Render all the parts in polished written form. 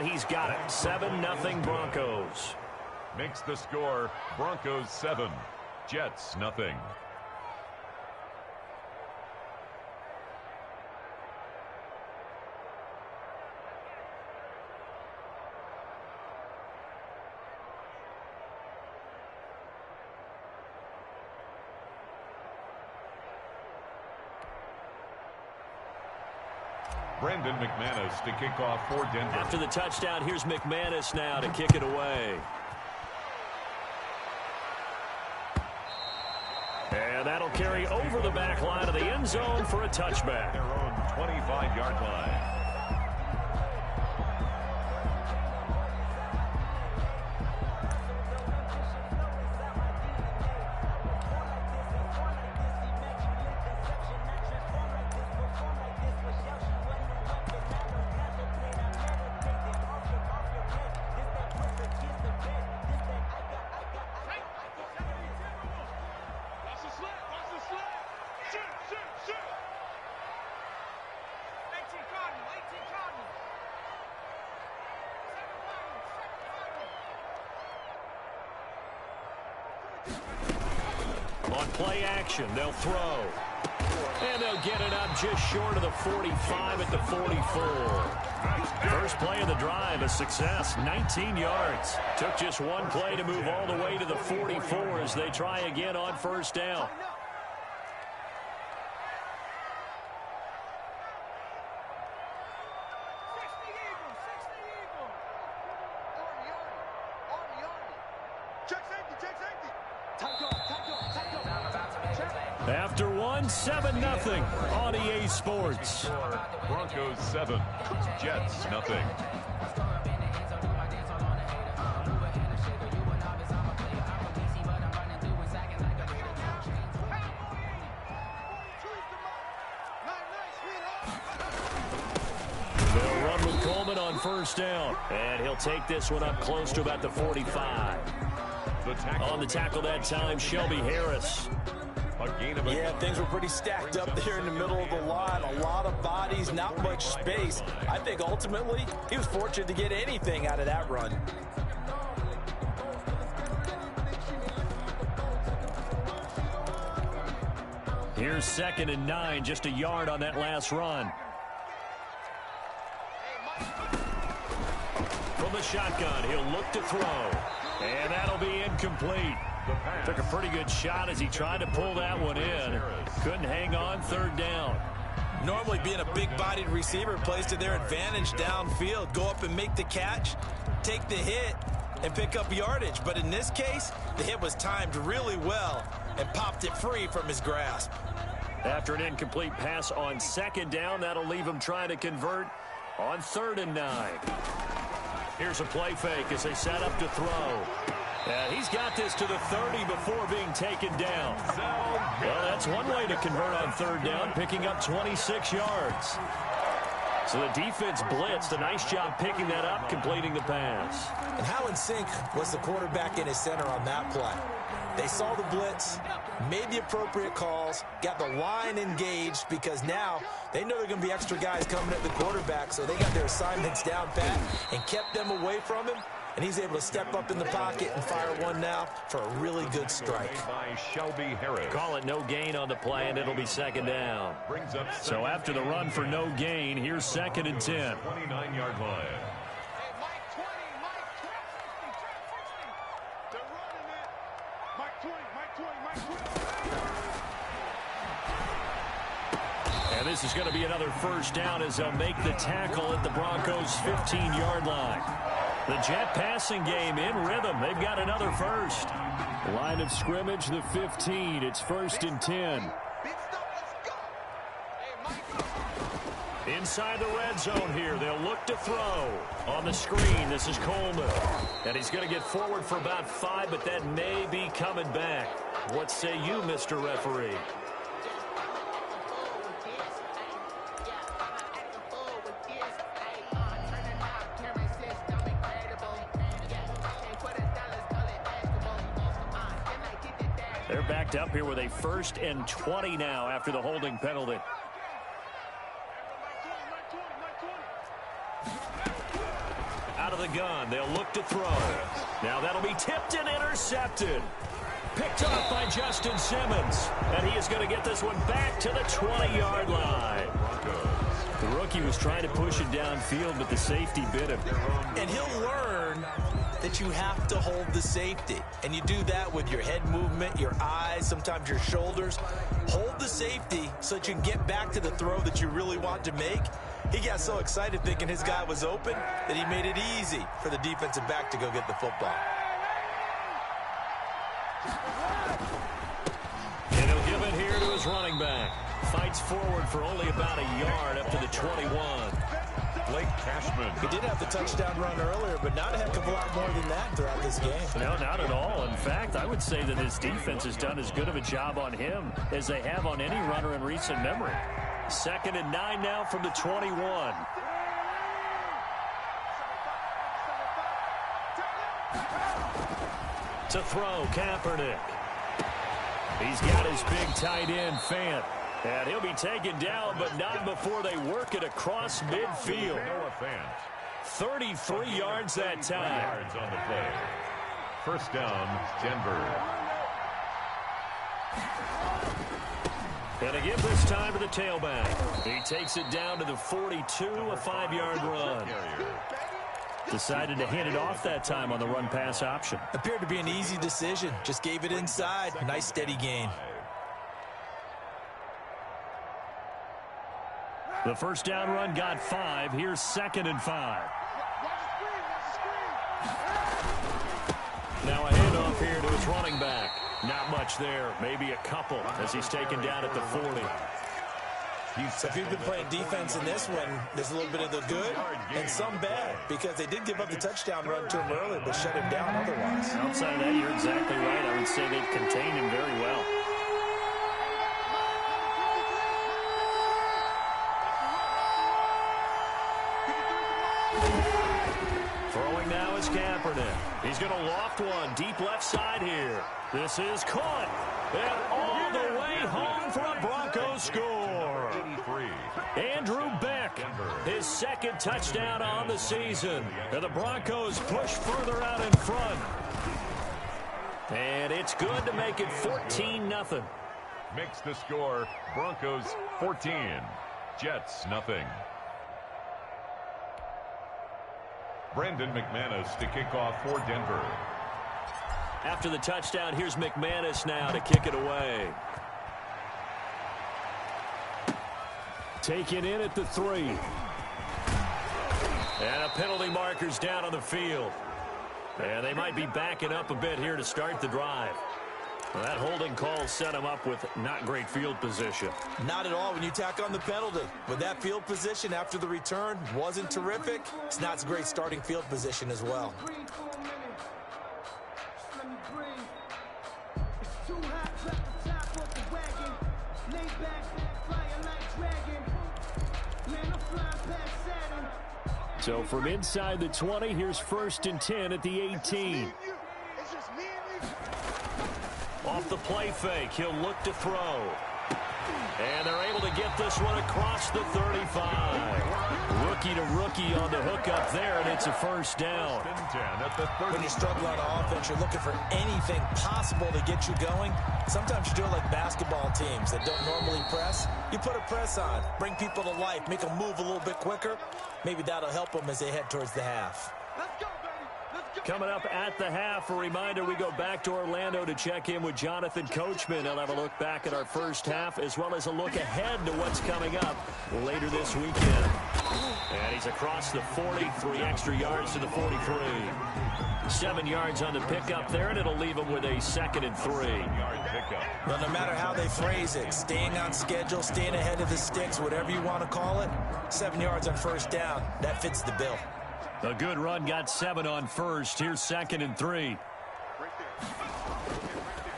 And he's got it. 7-0 Broncos. Makes the score Broncos 7, Jets nothing. Brandon McManus to kick off for Denver. After the touchdown, here's McManus now to kick it away. And that'll carry over the back line of the end zone for a touchback. Their own 25-yard line. On play action, they'll throw. And they'll get it up just short of the 45 at the 44. First play of the drive, a success, 19 yards. Took just one play to move all the way to the 44 as they try again on first down. After one, 7-0 on EA Sports. Broncos 7, Jets nothing. They'll run with Coleman on first down. And he'll take this one up close to about the 45. On the tackle that time, Shelby Harris. Yeah, things were pretty stacked up there in the middle of the line. A lot of bodies, not much space. I think ultimately he was fortunate to get anything out of that run. Here's 2nd and 9, just a yard on that last run. From the shotgun, he'll look to throw. And that'll be incomplete. Took a pretty good shot as he tried to pull that one in. Couldn't hang on, 3rd down. Normally being a big-bodied receiver plays to their advantage downfield. Go up and make the catch, take the hit, and pick up yardage. But in this case, the hit was timed really well and popped it free from his grasp. After an incomplete pass on 2nd down, that'll leave him trying to convert on 3rd and 9. Here's a play fake as they set up to throw. And he's got this to the 30 before being taken down. Well, that's one way to convert on 3rd down, picking up 26 yards. So the defense blitzed. A nice job picking that up, completing the pass. And how in sync was the quarterback in his center on that play? They saw the blitz, made the appropriate calls, got the line engaged because now they know there are going to be extra guys coming at the quarterback, so they got their assignments down pat and kept them away from him. And he's able to step up in the pocket and fire one now for a really good strike. By Shelby Harris. Call it no gain on the play, and it'll be 2nd down. So after the run for no gain, here's 2nd and 10. 29-yard line. And this is going to be another first down as they'll make the tackle at the Broncos' 15-yard line. The Jet passing game in rhythm. They've got another first. Line of scrimmage, the 15. It's 1st and 10. Inside the red zone here. They'll look to throw. On the screen, this is Coleman. And he's going to get forward for about 5, but that may be coming back. What say you, Mr. Referee? They're backed up here with a 1st and 20 now after the holding penalty. of the gun. They'll look to throw. Now that'll be tipped and intercepted. Picked off by Justin Simmons. And he is going to get this one back to the 20-yard line. The rookie was trying to push it downfield, but the safety bit him. And he'll learn that you have to hold the safety. And you do that with your head movement, your eyes, sometimes your shoulders. Hold the safety so that you can get back to the throw that you really want to make. He got so excited thinking his guy was open that he made it easy for the defensive back to go get the football. And he'll give it here to his running back. Fights forward for only about a yard up to the 21. Blake Cashman. He did have the touchdown run earlier, but not a heck of a lot more than that throughout this game. No, not at all. In fact, I would say that his defense has done as good of a job on him as they have on any runner in recent memory. 2nd and 9 now from the 21. To throw, Kaepernick. He's got his big tight end, Fant. And he'll be taken down, but not before they work it across midfield. 33 yards that time. Yards on the play. First down, Denver. And again this time to the tailback. He takes it down to the 42, a 5-yard run. Decided to hand it off that time on the run-pass option. Appeared to be an easy decision. Just gave it inside. Nice steady gain. The first down run got 5. Here's 2nd and 5. Now a handoff here to his running back. Not much there. Maybe a couple as he's taken down at the 40. So if you've been playing defense in this one, there's a little bit of the good and some bad, because they did give up the touchdown run to him earlier, but shut him down otherwise. Outside of that, you're exactly right. I would say they've contained him very well. Throwing now is Kaepernick. He's going to loft one deep left side here. This is caught. And all the way home for a Broncos score. Andrew Beck, his 2nd touchdown on the season. And the Broncos push further out in front. And it's good to make it 14-0. Makes the score Broncos 14, Jets nothing. Brandon McManus to kick off for Denver. After the touchdown, here's McManus now to kick it away. Taken in at the 3. And a penalty marker's down on the field. And they might be backing up a bit here to start the drive. Well, that holding call set him up with not great field position. Not at all when you tack on the penalty. With that field position after the return wasn't terrific. It's not a great starting field position as well. So from inside the 20, here's 1st and 10 at the 18. Off the play fake, he'll look to throw. And they're able to get this one across the 35. Rookie to rookie on the hook up there, and it's a first down. When you struggle on offense, you're looking for anything possible to get you going. Sometimes you do it like basketball teams that don't normally press. You put a press on, bring people to life, make them move a little bit quicker. Maybe that'll help them as they head towards the half. Coming up at the half, a reminder, we go back to Orlando to check in with Jonathan Coachman. He'll have a look back at our first half as well as a look ahead to what's coming up later this weekend. And he's across the 40, 3 extra yards to the 43. 7 yards on the pickup there, and it'll leave him with a 2nd and 3. Well, no matter how they phrase it, staying on schedule, staying ahead of the sticks, whatever you want to call it, 7 yards on first down, that fits the bill. A good run got 7 on first. Here's 2nd and 3.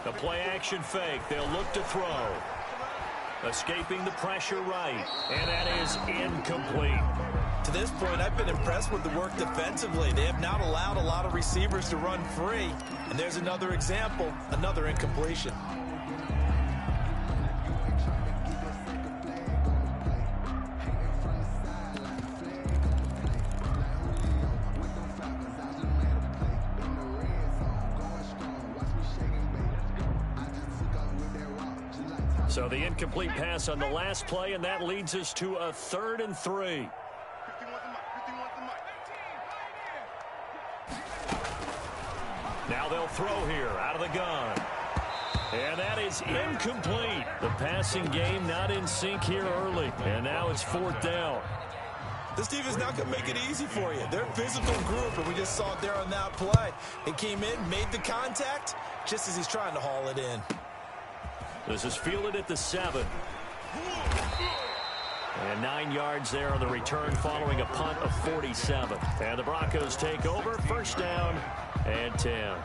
The play action fake. They'll look to throw. Escaping the pressure right. And that is incomplete. To this point, I've been impressed with the work defensively. They have not allowed a lot of receivers to run free. And there's another example, another incompletion. So the incomplete pass on the last play, and that leads us to a 3rd and 3. Now they'll throw here out of the gun. And that is incomplete. The passing game not in sync here early. And now it's 4th down. This defense not going to make it easy for you. They're a physical group, and we just saw it there on that play. He came in, made the contact, just as he's trying to haul it in. This is fielded at the 7. And 9 yards there on the return following a punt of 47. And the Broncos take over, 1st down and 10.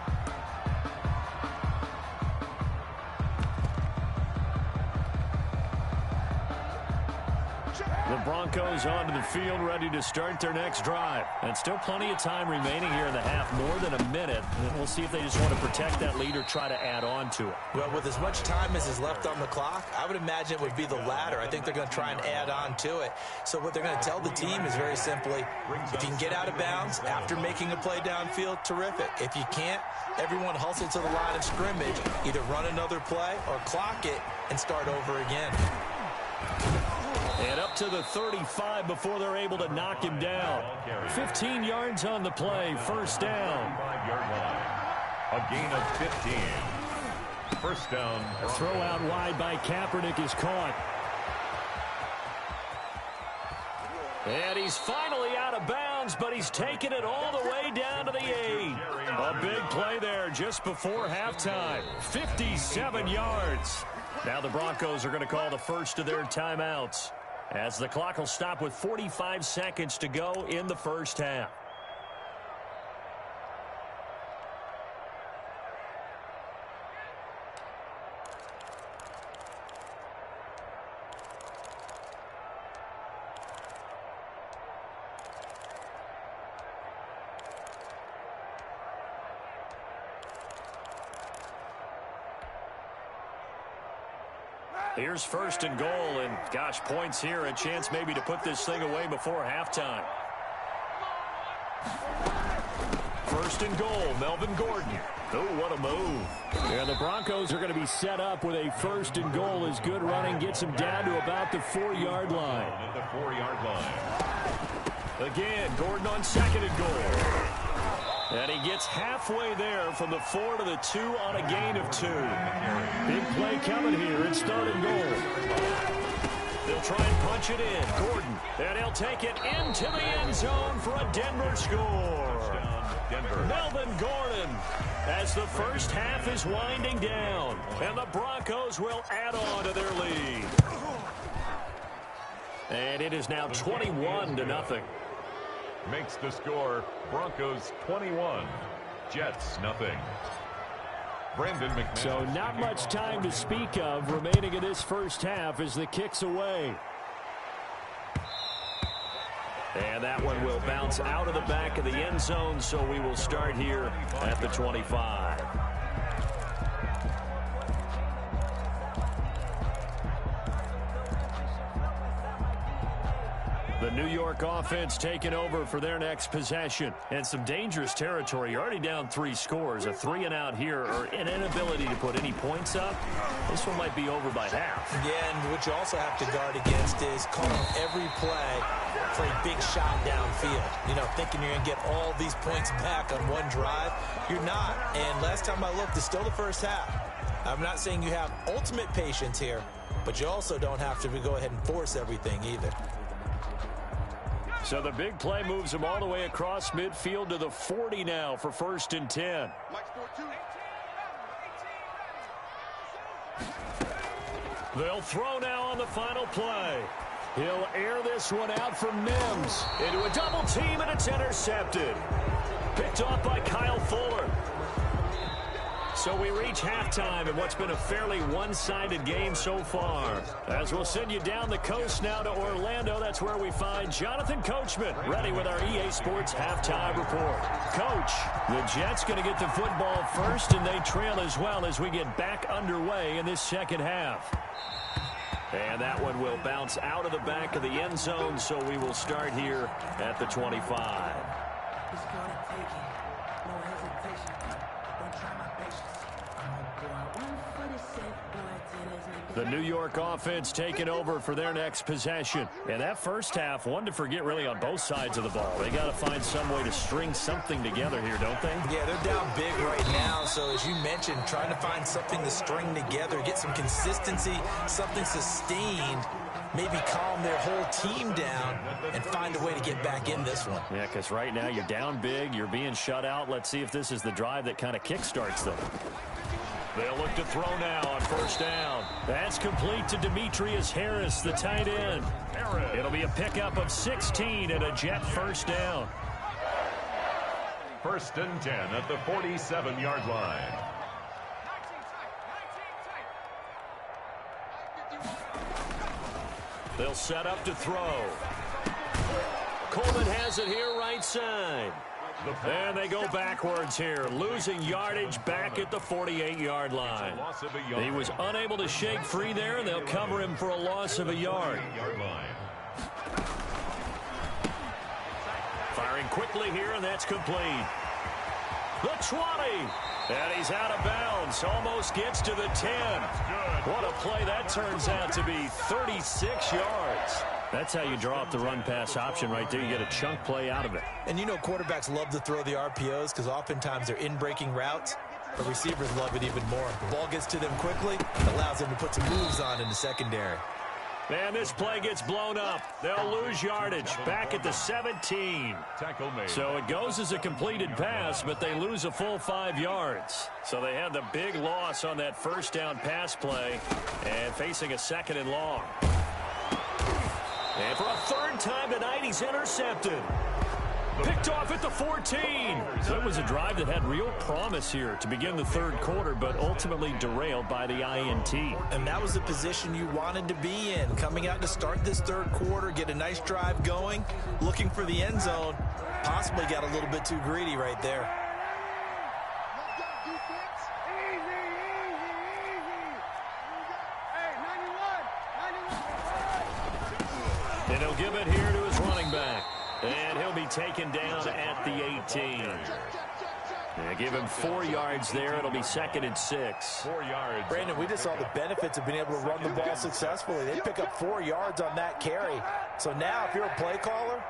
The Broncos onto the field, ready to start their next drive. And still plenty of time remaining here in the half, more than a minute. And we'll see if they just want to protect that lead or try to add on to it. Well, with as much time as is left on the clock, I would imagine it would be the latter. I think they're going to try and add on to it. So what they're going to tell the team is very simply, if you can get out of bounds after making a play downfield, terrific. If you can't, everyone hustle to the line of scrimmage, either run another play or clock it and start over again. And up to the 35 before they're able to knock him down. 15 yards on the play, 1st down. 5-yard line. A gain of 15. 1st down. A throw out wide by Kaepernick is caught. And he's finally out of bounds, but he's taken it all the way down to the 8. A big play there just before halftime. 57 yards. Now the Broncos are going to call the first of their timeouts, as the clock will stop with 45 seconds to go in the 1st half. Here's 1st and goal, and gosh, points here, a chance maybe to put this thing away before halftime. 1st and goal, Melvin Gordon. Oh, what a move. And the Broncos are going to be set up with a 1st and goal as good running gets him down to about the 4-yard line. At the 4-yard line. Again, Gordon on 2nd and goal. And he gets halfway there from the 4 to the 2 on a gain of 2. Big play coming here. It's 3rd and goal. They'll try and punch it in. Gordon. And he'll take it into the end zone for a Denver score. Denver. Melvin Gordon, as the 1st half is winding down. And the Broncos will add on to their lead. And it is now 21-0. Makes the score Broncos 21, Jets nothing. Brandon McManus. So not much time to speak of remaining in this 1st half as the kick's away. And that one will bounce out of the back of the end zone, so we will start here at the 25. The New York offense taking over for their next possession. And some dangerous territory. You're already down 3 scores. A 3-and-out here, or an inability to put any points up. This one might be over by half. Yeah, and what you also have to guard against is calling every play for a big shot downfield. You know, thinking you're going to get all these points back on one drive. You're not. And last time I looked, it's still the 1st half. I'm not saying you have ultimate patience here, but you also don't have to go ahead and force everything either. So the big play moves them all the way across midfield to the 40 now for 1st and 10. They'll throw now on the final play. He'll air this one out for Mims. Into a double team, and it's intercepted. Picked off by Kyle Fuller. So we reach halftime in what's been a fairly one-sided game so far. As we'll send you down the coast now to Orlando, that's where we find Jonathan Coachman, ready with our EA Sports halftime report. Coach, the Jets going to get the football first, and they trail as well as we get back underway in this 2nd half. And that one will bounce out of the back of the end zone, so we will start here at the 25. It's gonna take it. No hesitation. Don't try my patience. I'm gonna go out one for the set, boy, till there's nothing. The New York offense taking over for their next possession. And that first half, one to forget really on both sides of the ball. They got to find some way to string something together here, don't they? Yeah, they're down big right now. So as you mentioned, trying to find something to string together, get some consistency, something sustained, maybe calm their whole team down and find a way to get back in this one. Yeah, because right now you're down big, you're being shut out. Let's see if this is the drive that kind of kickstarts them. They'll look to throw now on first down. That's complete to Demetrius Harris, the tight end. It'll be a pickup of 16 and a Jet first down. 1st and 10 at the 47-yard line. They'll set up to throw. Coleman has it here right side. And they go backwards here, losing yardage back at the 48-yard line. He was unable to shake free there, and they'll cover him for a loss of a yard. Firing quickly here, and that's complete. The 20. And he's out of bounds. Almost gets to the 10. What a play that turns out to be. 36 yards. That's how you draw up the run-pass option right there. You get a chunk play out of it. And you know quarterbacks love to throw the RPOs because oftentimes they're in-breaking routes. But receivers love it even more. The ball gets to them quickly. It allows them to put some moves on in the secondary. And this play gets blown up. They'll lose yardage back at the 17. So it goes as a completed pass, but they lose a full 5 yards. So they had the big loss on that first down pass play and facing a 2nd and long. And for a 3rd time tonight, he's intercepted. Picked off at the 14. So it was a drive that had real promise here to begin the 3rd quarter, but ultimately derailed by the INT. And that was the position you wanted to be in. Coming out to start this 3rd quarter, get a nice drive going, looking for the end zone. Possibly got a little bit too greedy right there. And he'll give it here to his running back. And he'll be taken down at the 18. And give him 4 yards there. It'll be 2nd and 6. 4 yards. Brandon, we just saw the benefits of being able to run the ball successfully. They pick up 4 yards on that carry. So now if you're a play caller,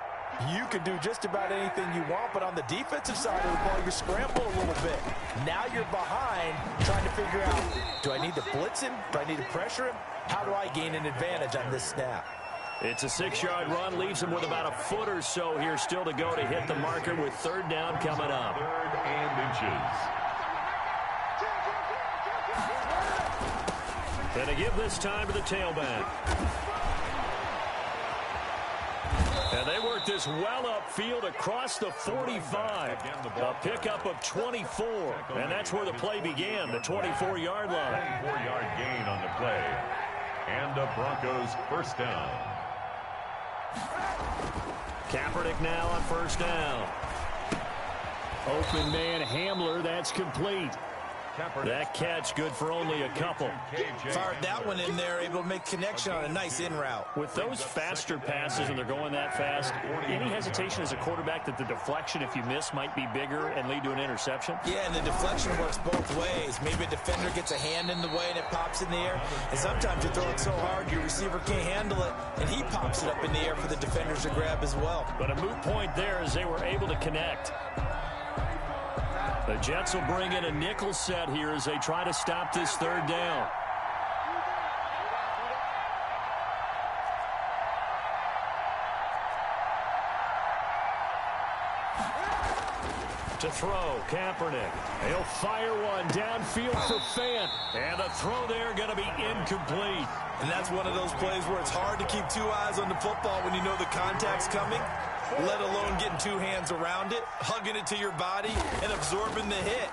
you can do just about anything you want. But on the defensive side of the ball, you scramble a little bit. Now you're behind trying to figure out, do I need to blitz him? Do I need to pressure him? How do I gain an advantage on this snap? It's a 6-yard run, leaves him with about a foot or so here still to go to hit the marker with 3rd down coming up. 3rd and inches. And to give this time to the tailback. And they work this well upfield across the 45. A pickup of 24. And that's where the play began, the 24-yard line. 24-yard gain on the play. And the Broncos 1st down. Kaepernick now on 1st down. Open man Hamler, that's complete. That catch good for only a couple. Fired that one in there, able to make connection on a nice in route. With those faster passes and they're going that fast, any hesitation as a quarterback that the deflection, if you miss, might be bigger and lead to an interception? Yeah, and the deflection works both ways. Maybe a defender gets a hand in the way and it pops in the air. And sometimes you throw it so hard your receiver can't handle it, and he pops it up in the air for the defenders to grab as well. But a moot point there as they were able to connect. The Jets will bring in a nickel set here as they try to stop this 3rd down. To throw, Kaepernick. He'll fire one downfield for Fant. And the throw there going to be incomplete. And that's one of those plays where it's hard to keep 2 eyes on the football when you know the contact's coming, let alone getting 2 hands around it, hugging it to your body, and absorbing the hit.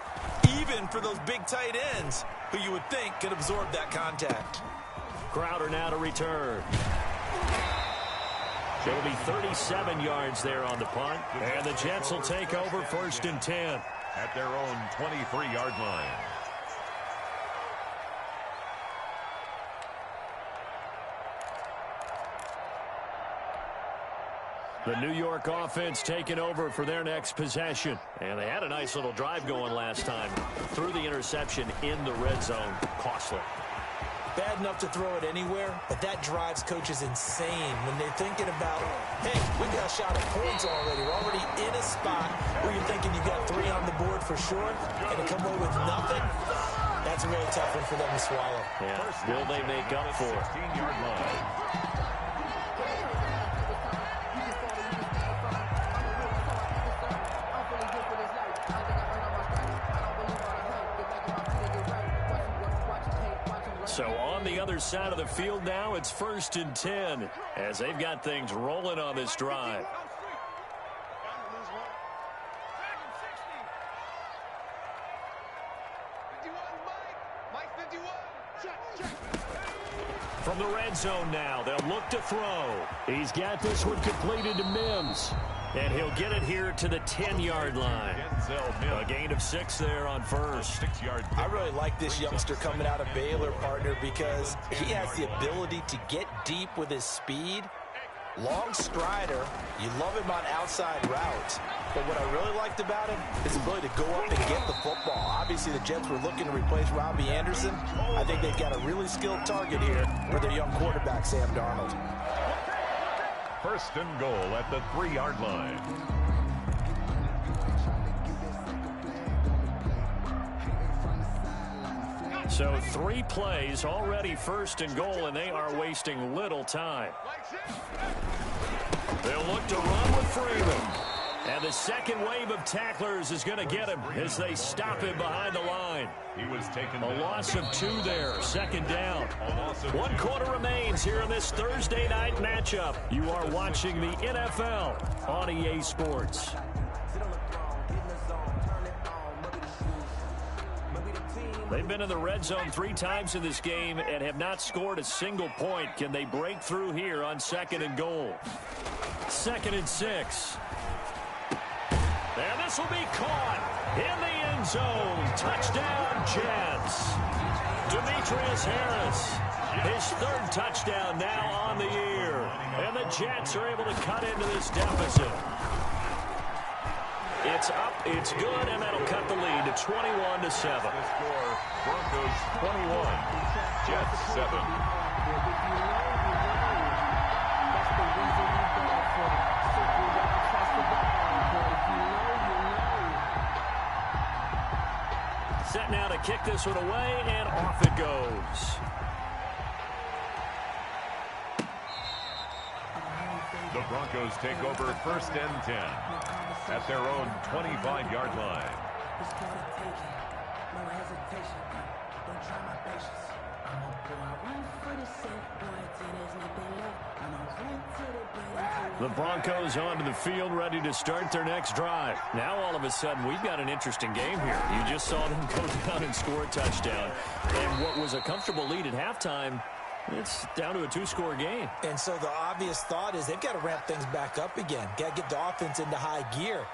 Even for those big tight ends who you would think could absorb that contact. Crowder now to return. It'll be 37 yards there on the punt. And the Jets will take over 1st and 10. At their own 23-yard line. The New York offense taking over for their next possession. And they had a nice little drive going last time. Threw the interception in the red zone. Costly. Bad enough to throw it anywhere, but that drives coaches insane when they're thinking about, hey, we got a shot at points already. We're already in a spot where you're thinking you got 3 on the board for sure, and to come away with nothing, that's a really tough one for them to swallow. Yeah. Will they make up for it? 16-yard line. So on the other side of the field now, it's 1st and 10 as they've got things rolling on this drive. From the red zone now, they'll look to throw. He's got this one completed to Mims. And he'll get it here to the 10-yard line. A gain of 6 there on first. I really like this youngster coming out of Baylor, partner, because he has the ability to get deep with his speed. Long strider. You love him on outside routes. But what I really liked about him is his ability to go up and get the football. Obviously, the Jets were looking to replace Robbie Anderson. I think they've got a really skilled target here for their young quarterback, Sam Darnold. 1st and goal at the 3-yard line. So 3 plays already 1st and goal, and they are wasting little time. They'll look to run with Freeman. And the second wave of tacklers is going to get him as they stop him behind the line. He was taken A loss of 2 there, 2nd down. 1 quarter remains here in this Thursday night matchup. You are watching the NFL on EA Sports. They've been in the red zone 3 times in this game and have not scored a single point. Can they break through here on 2nd and goal? 2nd and 6. And this will be caught in the end zone. Touchdown, Jets. Demetrius Harris, his 3rd touchdown now on the year. And the Jets are able to cut into this deficit. It's up, it's good, and that'll cut the lead to 21-7. The score, Broncos 21, Jets 7. Set now to kick this one away, and off it goes. The Broncos take over 1st and 10 at their own 25-yard line. The Broncos onto the field, ready to start their next drive. Now, all of a sudden, we've got an interesting game here. You just saw them go down and score a touchdown. And what was a comfortable lead at halftime, it's down to a 2-score game. And so the obvious thought is they've got to ramp things back up again. Got to get the offense into high gear.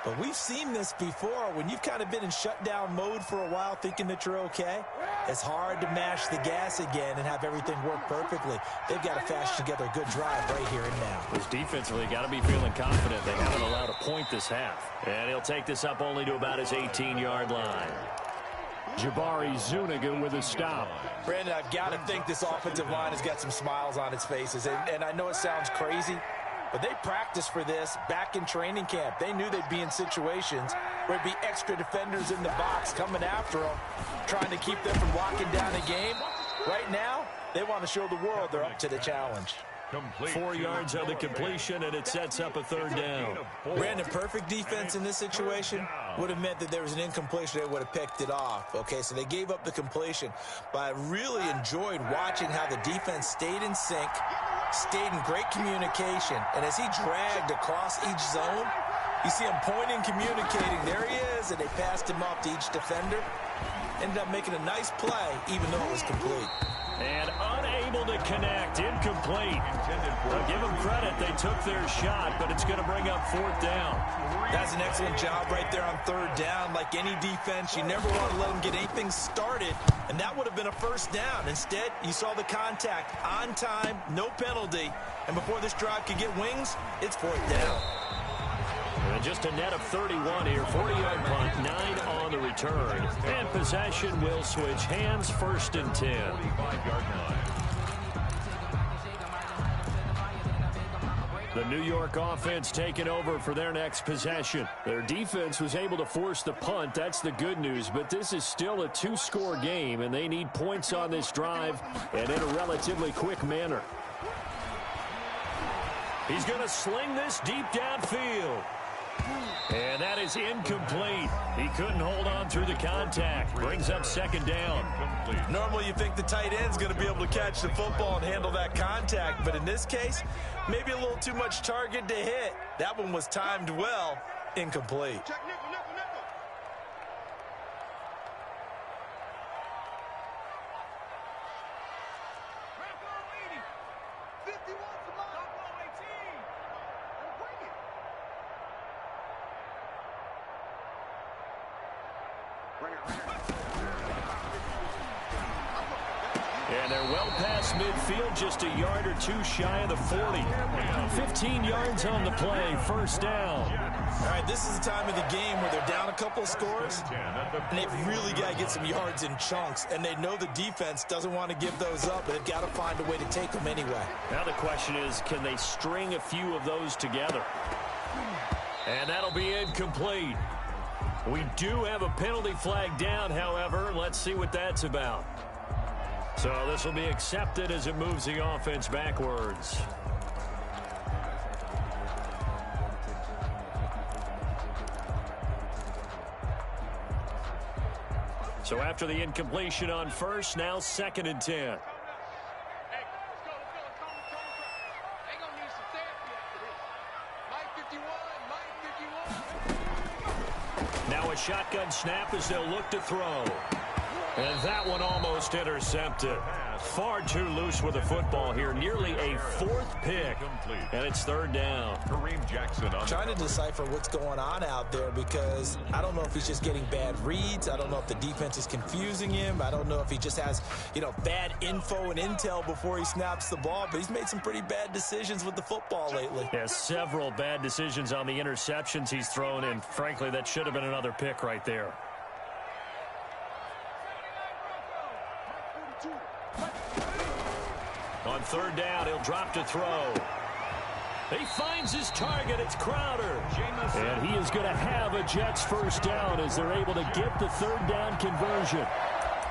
But we've seen this before. When you've kind of been in shutdown mode for a while thinking that you're okay, it's hard to mash the gas again and have everything work perfectly. They've got to fashion together a good drive right here and now. Because defensively, got to be feeling confident. They haven't allowed a point this half. And he'll take this up only to about his 18-yard line. Jabari Zuniga with a stop. Brandon, I've got to think this offensive line has got some smiles on its faces. And I know it sounds crazy, but they practiced for this back in training camp. They knew they'd be in situations where there'd be extra defenders in the box coming after them, trying to keep them from locking down a game. Right now, they want to show the world they're up to the challenge. 4 yards on the completion, and it sets up a 3rd down. Brandon, perfect defense in this situation would have meant that there was an incompletion. They would have picked it off. Okay, so they gave up the completion. But I really enjoyed watching how the defense stayed in sync, stayed in great communication. And as he dragged across each zone, you see him pointing, communicating. There he is, and they passed him off to each defender. Ended up making a nice play, even though it was complete. And unable to connect. Incomplete. Well, give them credit. They took their shot, but it's going to bring up 4th down. That's an excellent job right there on 3rd down. Like any defense, you never want to let them get anything started, and that would have been a 1st down. Instead, you saw the contact on time, no penalty, and before this drive could get wings, it's 4th down. And just a net of 31 here. 40-yard punt, 9 on the return. And possession will switch hands, 1st and 10. 45-yard line. The New York offense taking over for their next possession. Their defense was able to force the punt. That's the good news. But this is still a 2-score game, and they need points on this drive and in a relatively quick manner. He's going to sling this deep downfield. And that is incomplete. He couldn't hold on through the contact. Brings up 2nd down. Normally you think the tight end's going to be able to catch the football and handle that contact, but in this case, maybe a little too much target to hit. That one was timed well. Incomplete. And they're well past midfield, just a yard or 2 shy of the 40. 15 yards on the play, 1st down. All right, this is the time of the game where they're down a couple of scores, and they've really got to get some yards in chunks, and they know the defense doesn't want to give those up, but they've got to find a way to take them anyway. Now the question is, can they string a few of those together? And that'll be incomplete. We do have a penalty flag down, however. Let's see what that's about. So this will be accepted as it moves the offense backwards. So after the incompletion on 1st, now 2nd and 10. Now a shotgun snap as they'll look to throw. And that one almost intercepted. Far too loose with the football here. Nearly a 4th pick. And it's 3rd down. Kareem Jackson on. Trying to decipher what's going on out there because I don't know if he's just getting bad reads. I don't know if the defense is confusing him. I don't know if he just has, bad info and intel before he snaps the ball. But he's made some pretty bad decisions with the football lately. Yeah, several bad decisions on the interceptions he's thrown. And frankly, that should have been another pick right there. On 3rd down, he'll drop to throw. He finds his target. It's Crowder. And he is going to have a Jets 1st down as they're able to get the 3rd down conversion.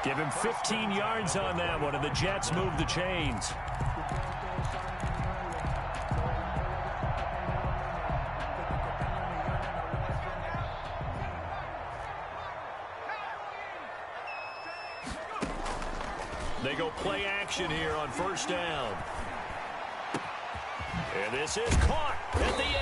Give him 15 yards on that one, and the Jets move the chains. They go play action here on 1st down. And this is caught at the 8.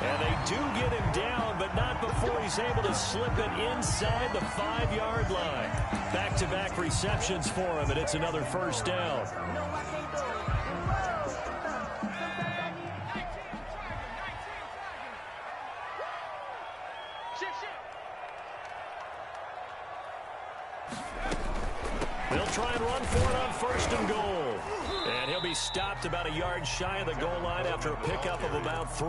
And they do get him down, but not before he's able to slip it inside the 5-yard line. Back-to-back receptions for him, and it's another 1st down. They'll try and run for it on 1st and goal. And he'll be stopped about a yard shy of the goal line after a pickup of about 3.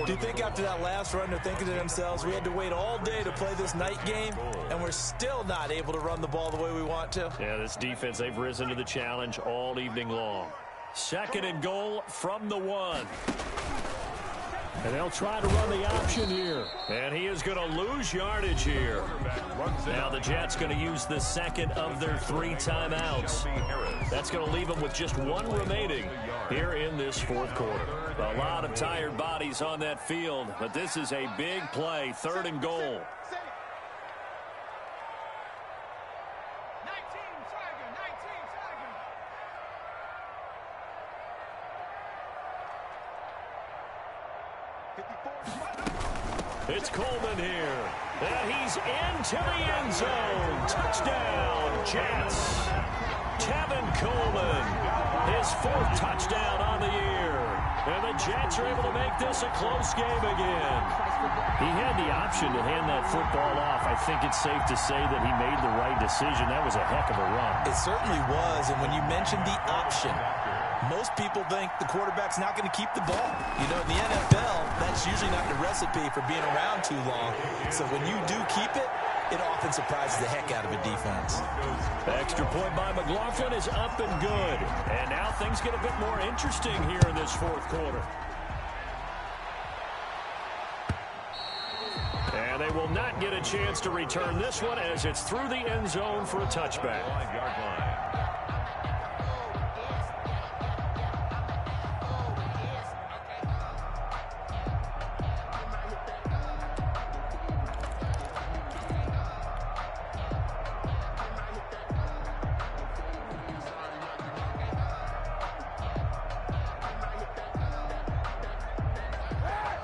Do you think after that last run they're thinking to themselves, we had to wait all day to play this night game, and we're still not able to run the ball the way we want to? Yeah, this defense, they've risen to the challenge all evening long. 2nd and goal from the 1. And they'll try to run the option here. And he is going to lose yardage here. Now the Jets going to use the 2nd of their 3 timeouts. That's going to leave them with just 1 remaining here in this 4th quarter. A lot of tired bodies on that field, but this is a big play. 3rd and goal. It's Coleman here. And he's into the end zone. Touchdown, Jets. Tevin Coleman, his 4th touchdown on the year. And the Jets are able to make this a close game again. He had the option to hand that football off. I think it's safe to say that he made the right decision. That was a heck of a run. It certainly was, and when you mentioned the option, most people think the quarterback's not going to keep the ball. You know, in the NFL, that's usually not the recipe for being around too long. So when you do keep it, it often surprises the heck out of a defense. The extra point by McLaughlin is up and good. And now things get a bit more interesting here in this 4th quarter. And they will not get a chance to return this one as it's through the end zone for a touchback. 5-yard line.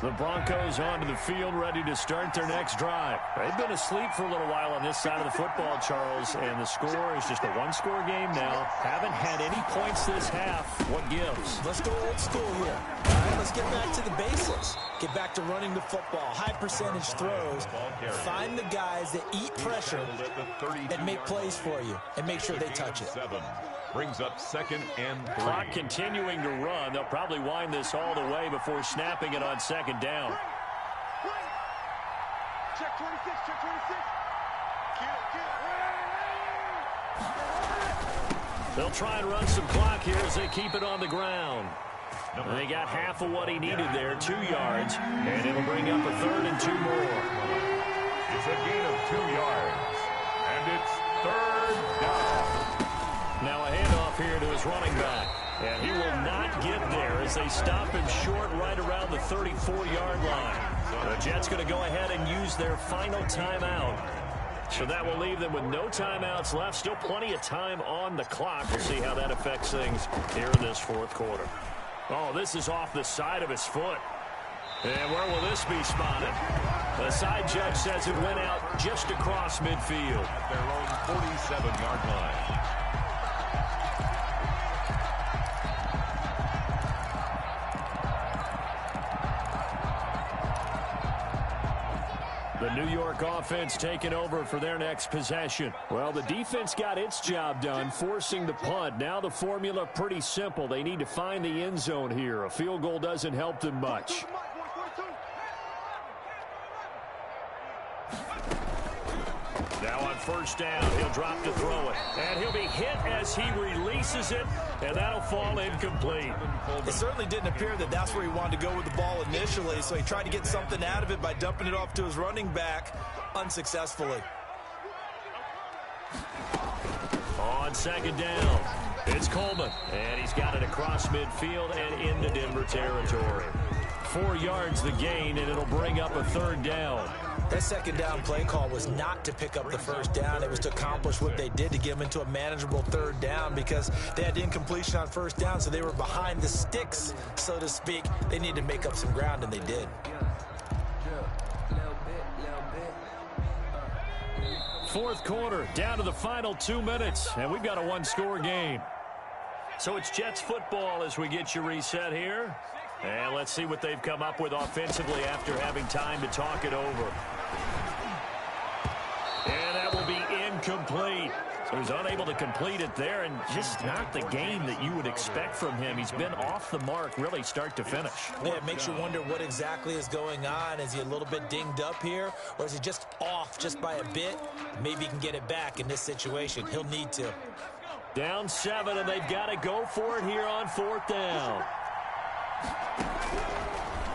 The Broncos onto the field, ready to start their next drive. They've been asleep for a little while on this side of the football, Charles, and the score is just a one-score game now. Haven't had any points this half. What gives? Let's go old school here. All right, let's get back to the basics. Get back to running the football, high percentage throws. Find the guys that eat pressure and make plays for you, and make sure they touch it. Brings up 2nd and 3. Clock continuing to run. They'll probably wind this all the way before snapping it on 2nd down. Check 26, check 26. They'll try and run some clock here as they keep it on the ground. And they got half of what he needed there, 2 yards, and it'll bring up a 3rd and 2 more. It's a gain of 2 yards, and it's 3rd down. Now a handoff here to his running back. And he will not get there as they stop him short right around the 34-yard line. The Jets going to go ahead and use their final timeout. So that will leave them with no timeouts left. Still plenty of time on the clock. We'll see how that affects things here in this 4th quarter. Oh, this is off the side of his foot. And where will this be spotted? The side judge says it went out just across midfield. At their own 47-yard line. The New York offense taking over for their next possession. Well, the defense got its job done, forcing the punt. Now the formula pretty simple. They need to find the end zone here. A field goal doesn't help them much. Now on 1st down, he'll drop to throw it. And he'll be hit as he releases it, and that'll fall incomplete. It certainly didn't appear that that's where he wanted to go with the ball initially, so he tried to get something out of it by dumping it off to his running back unsuccessfully. On 2nd down, it's Coleman, and he's got it across midfield and into Denver territory. 4 yards the gain, and it'll bring up a 3rd down. That 2nd down play call was not to pick up the 1st down. It was to accomplish what they did to get them into a manageable 3rd down because they had incompletion on 1st down, so they were behind the sticks, so to speak. They needed to make up some ground, and they did. 4th quarter, down to the final 2 minutes, and we've got a one-score game. So it's Jets football as we get you reset here. And let's see what they've come up with offensively after having time to talk it over. And that will be incomplete. So he's unable to complete it there, and just not the game that you would expect from him. He's been off the mark, really, start to finish. Yeah, it makes you wonder what exactly is going on. Is he a little bit dinged up here, or is he just off just by a bit? Maybe he can get it back in this situation. He'll need to. Down 7, and they've got to go for it here on 4th down.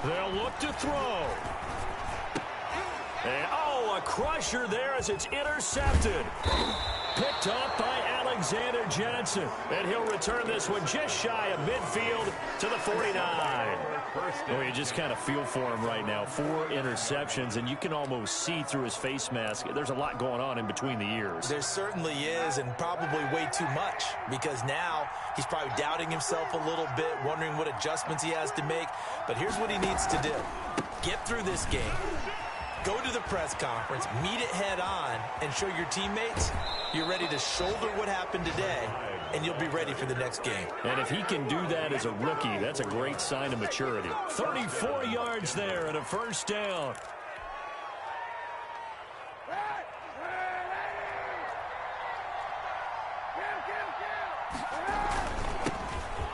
They'll look to throw. And, a crusher there as it's intercepted. Picked off by Alexander Johnson. And he'll return this one just shy of midfield to the 49. Oh, you just kind of feel for him right now. 4 interceptions, and you can almost see through his face mask. There's a lot going on in between the ears. There certainly is, and probably way too much, because now he's probably doubting himself a little bit, wondering what adjustments he has to make. But here's what he needs to do. Get through this game. Go to the press conference, meet it head on, and show your teammates you're ready to shoulder what happened today and you'll be ready for the next game. And if he can do that as a rookie, that's a great sign of maturity. 34 yards there and a first down.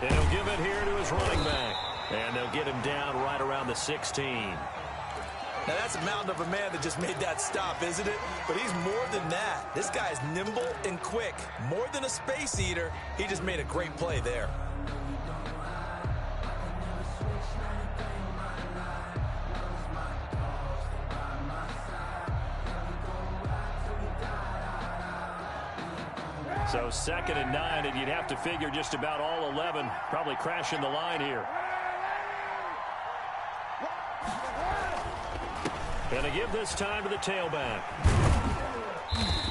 And he'll give it here to his running back. And they'll get him down right around the 16. Now, that's a mountain of a man that just made that stop, isn't it? But he's more than that. This guy's nimble and quick. More than a space eater, he just made a great play there. So 2nd and 9, and you'd have to figure just about all 11 probably crashing the line here. And to give this time to the tailback.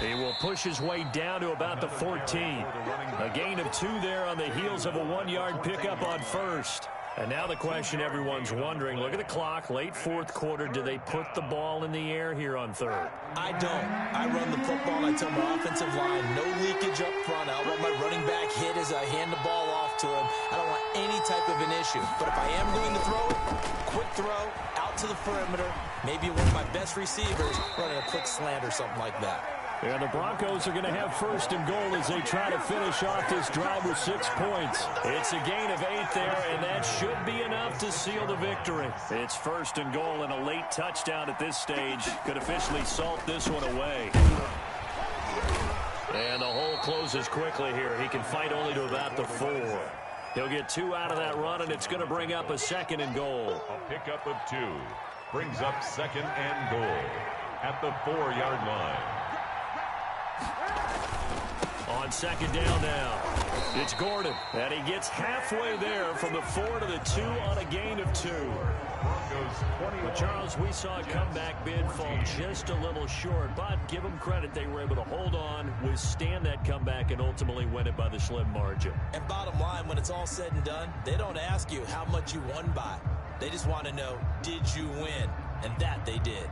He will push his way down to about the 14. A gain of 2 there on the heels of a 1-yard pickup on first. And now the question everyone's wondering, look at the clock, late 4th quarter, do they put the ball in the air here on 3rd? I don't. I run the football, and I tell my offensive line, no leakage up front. I don't want my running back hit as I hand the ball off to him. I don't want any type of an issue. But if I am going to throw it, quick throw, out to the perimeter, maybe one of my best receivers running a quick slant or something like that. And the Broncos are going to have 1st and goal as they try to finish off this drive with 6 points. It's a gain of 8 there, and that should be enough to seal the victory. It's 1st and goal, and a late touchdown at this stage could officially salt this one away. And the hole closes quickly here. He can fight only to about the 4. He'll get 2 out of that run, and it's going to bring up a 2nd and goal. A pickup of 2 brings up 2nd and goal at the 4-yard line. On 2nd down now, it's Gordon, and he gets halfway there from the 4 to the 2 on a gain of 2. But Charles, we saw a comeback bid fall just a little short, but give them credit, they were able to hold on, withstand that comeback, and ultimately win it by the slim margin. And bottom line, when it's all said and done, they don't ask you how much you won by. They just want to know, did you win? And that they did.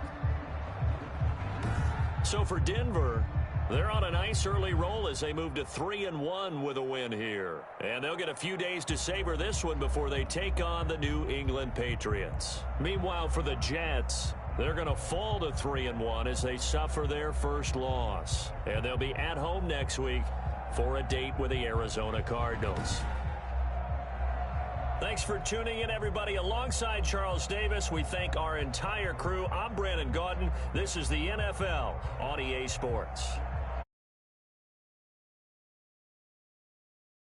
So for Denver, they're on a nice early roll as they move to 3-1 with a win here. And they'll get a few days to savor this one before they take on the New England Patriots. Meanwhile, for the Jets, they're going to fall to 3-1 as they suffer their first loss. And they'll be at home next week for a date with the Arizona Cardinals. Thanks for tuning in, everybody. Alongside Charles Davis, we thank our entire crew. I'm Brandon Gaudin. This is the NFL on EA Sports.